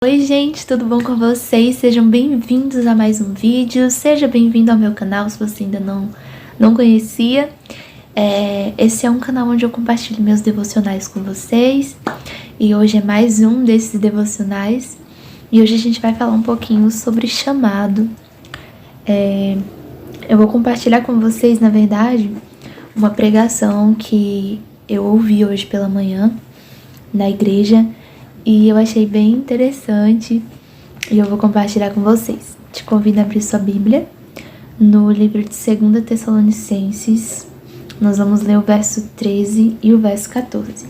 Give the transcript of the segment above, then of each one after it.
Oi gente, tudo bom com vocês? Sejam bem-vindos a mais um vídeo. Seja bem-vindo ao meu canal se você ainda não conhecia. Esse é um canal onde eu compartilho meus devocionais com vocês. E hoje é mais um desses devocionais. E hoje a gente vai falar um pouquinho sobre chamado. Eu vou compartilhar com vocês, na verdade, uma pregação que eu ouvi hoje pela manhã na igreja. E eu achei bem interessante e eu vou compartilhar com vocês. Te convido a abrir sua Bíblia no livro de 2 Tessalonicenses. Nós vamos ler o verso 13 e o verso 14.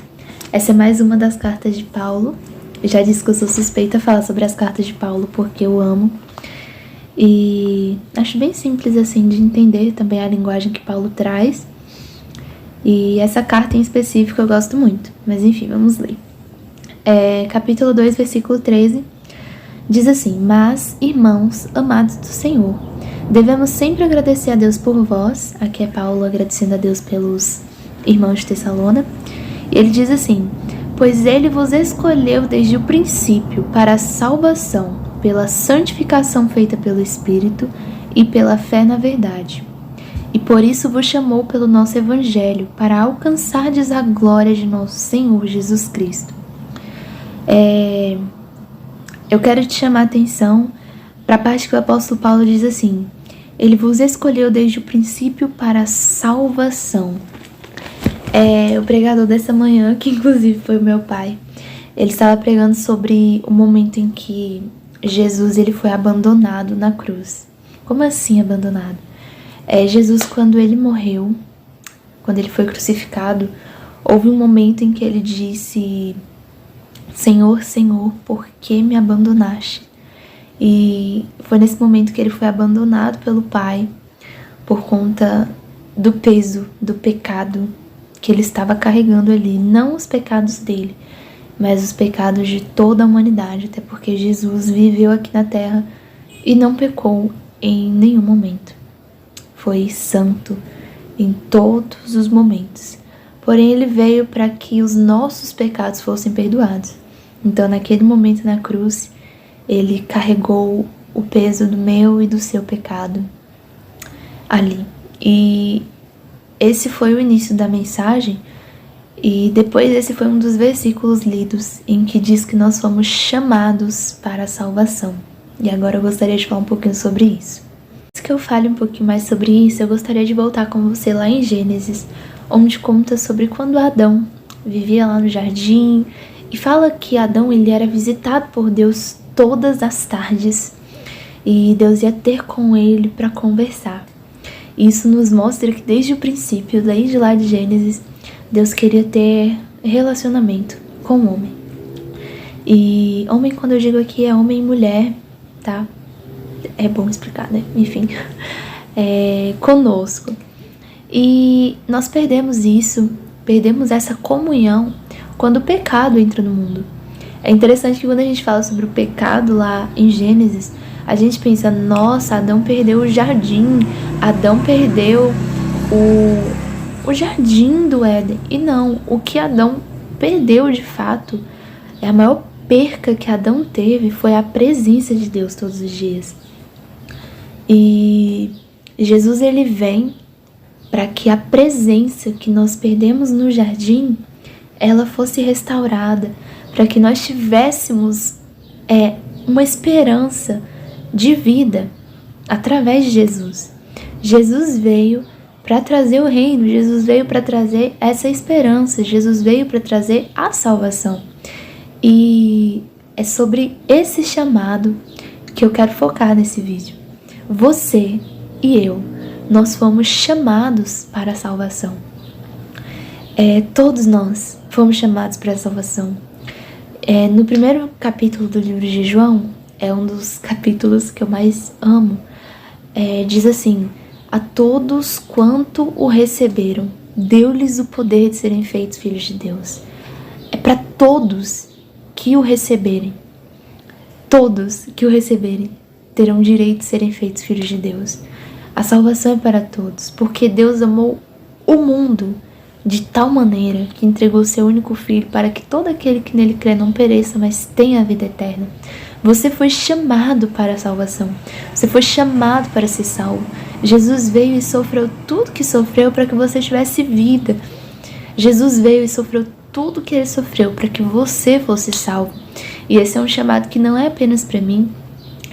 Essa é mais uma das cartas de Paulo. Eu já disse que eu sou suspeita a falar sobre as cartas de Paulo porque eu amo. E acho bem simples assim de entender também a linguagem que Paulo traz. E essa carta em específico eu gosto muito. Mas enfim, vamos ler. Capítulo 2, versículo 13, diz assim: Mas, irmãos amados do Senhor, devemos sempre agradecer a Deus por vós. Aqui é Paulo agradecendo a Deus pelos irmãos de Tessalônica. E ele diz assim: Pois ele vos escolheu desde o princípio para a salvação, pela santificação feita pelo Espírito e pela fé na verdade. E por isso vos chamou pelo nosso Evangelho, para alcançardes a glória de nosso Senhor Jesus Cristo. Eu quero te chamar a atenção para a parte que o apóstolo Paulo diz assim: Ele vos escolheu desde o princípio para a salvação. O pregador dessa manhã, que inclusive foi o meu pai, ele estava pregando sobre o momento em que Jesus ele foi abandonado na cruz. Como assim abandonado? Jesus, quando ele morreu, quando ele foi crucificado, houve um momento em que ele disse: Senhor, Senhor, por que me abandonaste? E foi nesse momento que ele foi abandonado pelo Pai por conta do peso, do pecado que ele estava carregando ali. Não os pecados dele, mas os pecados de toda a humanidade, até porque Jesus viveu aqui na Terra e não pecou em nenhum momento. Foi santo em todos os momentos. Porém, ele veio para que os nossos pecados fossem perdoados. Então, naquele momento na cruz, ele carregou o peso do meu e do seu pecado ali. E esse foi o início da mensagem. E depois esse foi um dos versículos lidos em que diz que nós fomos chamados para a salvação. E agora eu gostaria de falar um pouquinho sobre isso. Antes que eu fale um pouquinho mais sobre isso, eu gostaria de voltar com você lá em Gênesis, onde conta sobre quando Adão vivia lá no jardim. E fala que Adão ele era visitado por Deus todas as tardes. E Deus ia ter com ele para conversar. Isso nos mostra que desde o princípio, desde lá de Gênesis, Deus queria ter relacionamento com o homem. E homem, quando eu digo aqui, é homem e mulher, tá? É bom explicar, né? Enfim, conosco. E nós perdemos isso, perdemos essa comunhão quando o pecado entra no mundo. É interessante que quando a gente fala sobre o pecado lá em Gênesis, a gente pensa, nossa, Adão perdeu o jardim, Adão perdeu o jardim do Éden. E não, o que Adão perdeu de fato, a maior perca que Adão teve foi a presença de Deus todos os dias. E Jesus ele vem para que a presença que nós perdemos no jardim, ela fosse restaurada, para que nós tivéssemos uma esperança de vida através de Jesus. Jesus veio para trazer o reino, Jesus veio para trazer essa esperança, Jesus veio para trazer a salvação. E é sobre esse chamado que eu quero focar nesse vídeo. Você e eu, nós fomos chamados para a salvação. Todos nós fomos chamados para a salvação. No primeiro capítulo do livro de João, é um dos capítulos que eu mais amo, diz assim: A todos quanto o receberam, deu-lhes o poder de serem feitos filhos de Deus. É para todos que o receberem. Todos que o receberem terão direito de serem feitos filhos de Deus. A salvação é para todos, porque Deus amou o mundo de tal maneira que entregou seu único filho para que todo aquele que nele crê não pereça, mas tenha a vida eterna. Você foi chamado para a salvação. Você foi chamado para ser salvo. Jesus veio e sofreu tudo que sofreu para que você tivesse vida. Jesus veio e sofreu tudo que ele sofreu para que você fosse salvo. E esse é um chamado que não é apenas para mim.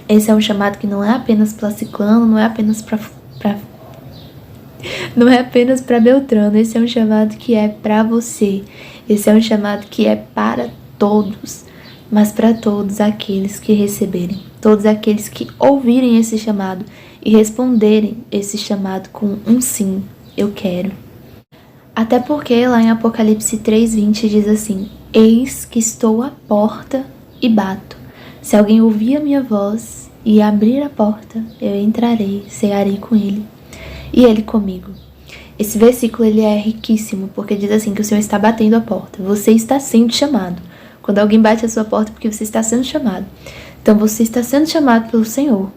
Esse é um chamado que não é apenas para Ciclano, não é apenas para Beltrano. Esse é um chamado que é para você. Esse é um chamado que é para todos, mas para todos aqueles que receberem, todos aqueles que ouvirem esse chamado e responderem esse chamado com um sim, eu quero. Até porque lá em Apocalipse 3:20 diz assim: eis que estou à porta e bato. Se alguém ouvir a minha voz e abrir a porta, eu entrarei, cearei com ele e ele comigo. Esse versículo ele é riquíssimo, porque diz assim que o Senhor está batendo a porta. Você está sendo chamado. Quando alguém bate a sua porta, porque você está sendo chamado. Então você está sendo chamado pelo Senhor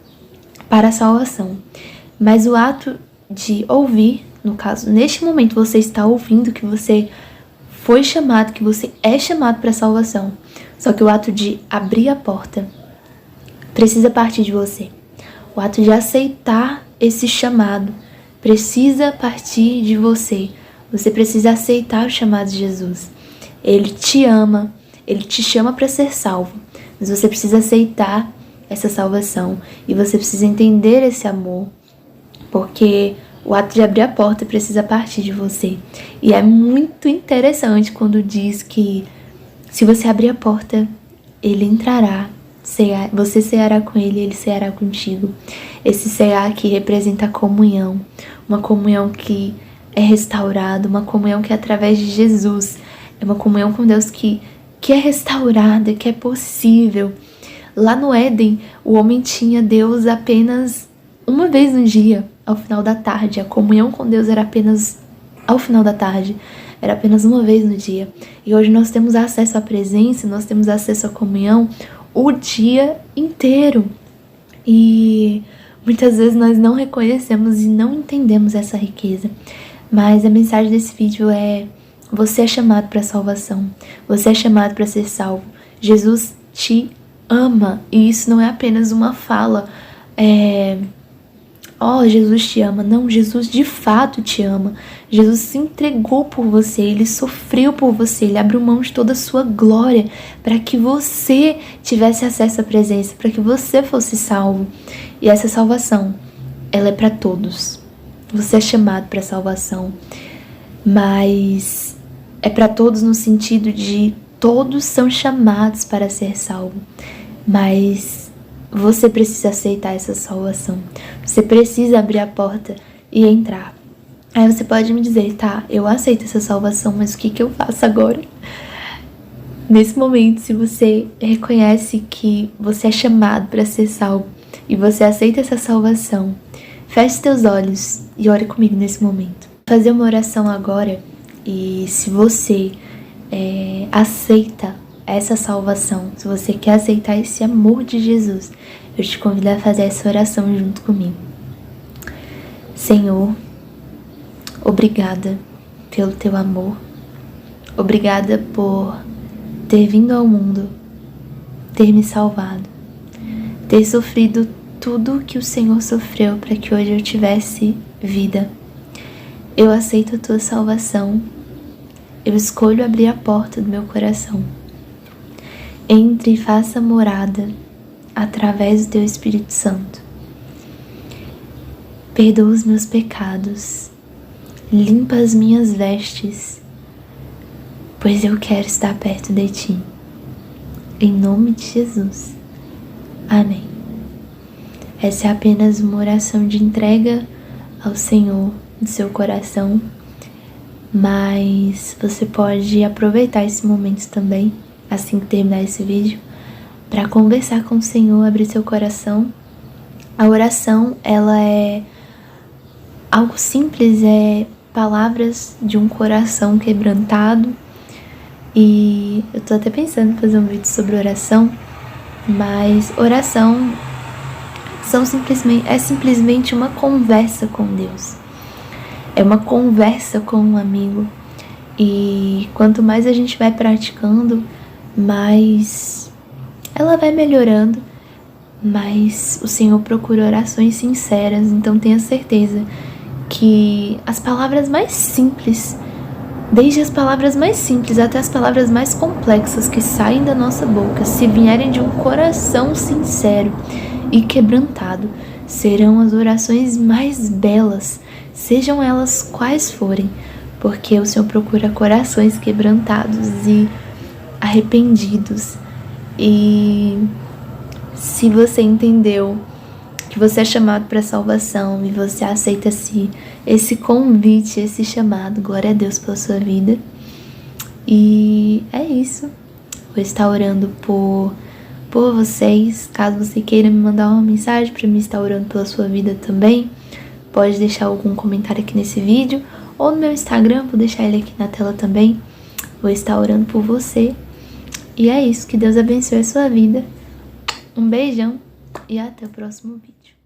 para a salvação. Mas o ato de ouvir, no caso, neste momento você está ouvindo que você foi chamado, que você é chamado para a salvação. Só que o ato de abrir a porta precisa partir de você. O ato de aceitar esse chamado precisa partir de você. Você precisa aceitar o chamado de Jesus. Ele te ama, ele te chama para ser salvo, mas você precisa aceitar essa salvação e você precisa entender esse amor, porque o ato de abrir a porta precisa partir de você. E é muito interessante quando diz que se você abrir a porta, ele entrará, você ceará com ele, ele ceará contigo. Esse cear que representa a comunhão, uma comunhão que é restaurada, uma comunhão que é através de Jesus, é uma comunhão com Deus que é restaurada, que é possível. Lá no Éden, o homem tinha Deus apenas uma vez no dia, ao final da tarde. A comunhão com Deus era apenas ao final da tarde, era apenas uma vez no dia. E hoje nós temos acesso à presença, nós temos acesso à comunhão o dia inteiro. E muitas vezes nós não reconhecemos e não entendemos essa riqueza. Mas a mensagem desse vídeo é: você é chamado para a salvação. Você é chamado para ser salvo. Jesus te ama. E isso não é apenas uma fala. Jesus te ama. Não, Jesus de fato te ama. Jesus se entregou por você. Ele sofreu por você. Ele abriu mão de toda a sua glória para que você tivesse acesso à presença, para que você fosse salvo. E essa salvação, ela é para todos. Você é chamado para a salvação. Mas é para todos no sentido de todos são chamados para ser salvo. Mas você precisa aceitar essa salvação. Você precisa abrir a porta e entrar. Aí você pode me dizer: tá, eu aceito essa salvação, mas o que eu faço agora? Nesse momento, se você reconhece que você é chamado para ser salvo e você aceita essa salvação, feche seus olhos e ore comigo nesse momento. Vou fazer uma oração agora. E se você aceita essa salvação, se você quer aceitar esse amor de Jesus, eu te convido a fazer essa oração junto comigo. Senhor, obrigada pelo teu amor. Obrigada por ter vindo ao mundo, ter me salvado, ter sofrido tudo que o Senhor sofreu para que hoje eu tivesse vida. Eu aceito a tua salvação. Eu escolho abrir a porta do meu coração. Entre e faça morada através do teu Espírito Santo. Perdoa os meus pecados. Limpa as minhas vestes, pois eu quero estar perto de ti. Em nome de Jesus. Amém. Essa é apenas uma oração de entrega ao Senhor do seu coração, mas você pode aproveitar esse momento também, assim que terminar esse vídeo, para conversar com o Senhor, abrir seu coração. A oração, ela é algo simples, é palavras de um coração quebrantado. E eu tô até pensando em fazer um vídeo sobre oração, mas oração é simplesmente uma conversa com Deus. É uma conversa com um amigo. E quanto mais a gente vai praticando, mais ela vai melhorando, mas o Senhor procura orações sinceras. Então tenha certeza que as palavras mais simples, desde as palavras mais simples até as palavras mais complexas que saem da nossa boca, se vierem de um coração sincero e quebrantado, serão as orações mais belas, sejam elas quais forem, porque o Senhor procura corações quebrantados e arrependidos. E se você entendeu que você é chamado para salvação e você aceita esse convite, esse chamado, glória a Deus pela sua vida. E é isso. Vou estar orando por vocês. Caso você queira me mandar uma mensagem para me estar orando pela sua vida também, pode deixar algum comentário aqui nesse vídeo ou no meu Instagram, vou deixar ele aqui na tela também. Vou estar orando por você. E é isso, que Deus abençoe a sua vida. Um beijão e até o próximo vídeo.